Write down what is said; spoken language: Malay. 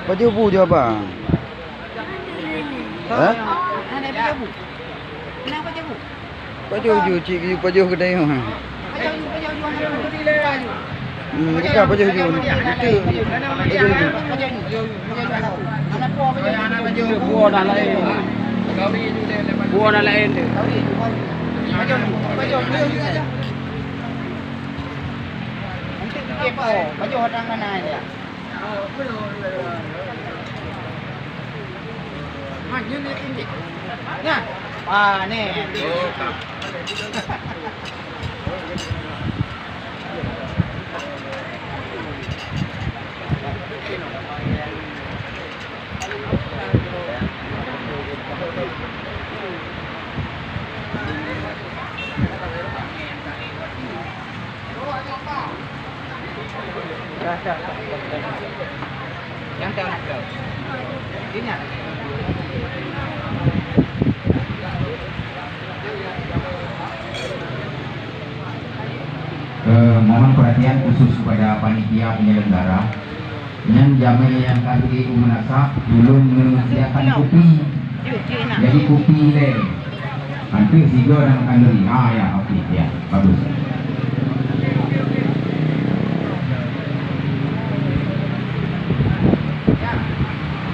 Baju bu je abang. Ha? Ada baju bu. Kenapa baju bu? Baju ju cik baju kedai mah. Baju Cakap baju ju. Itu baju ju. Buah dah lain. Buah dah lain dia. Baju orang mana dia? Hanya ni tinggi. Nah, ni. Yang tahu nak tahu. Ini. Mohon perhatian khusus kepada panitia penyelenggara. Yang jamaah yang kami menasak belum menyediakan kopi. Jadi kopi le. Nanti sigo dan kanduri. Ya, okey ya, bagus.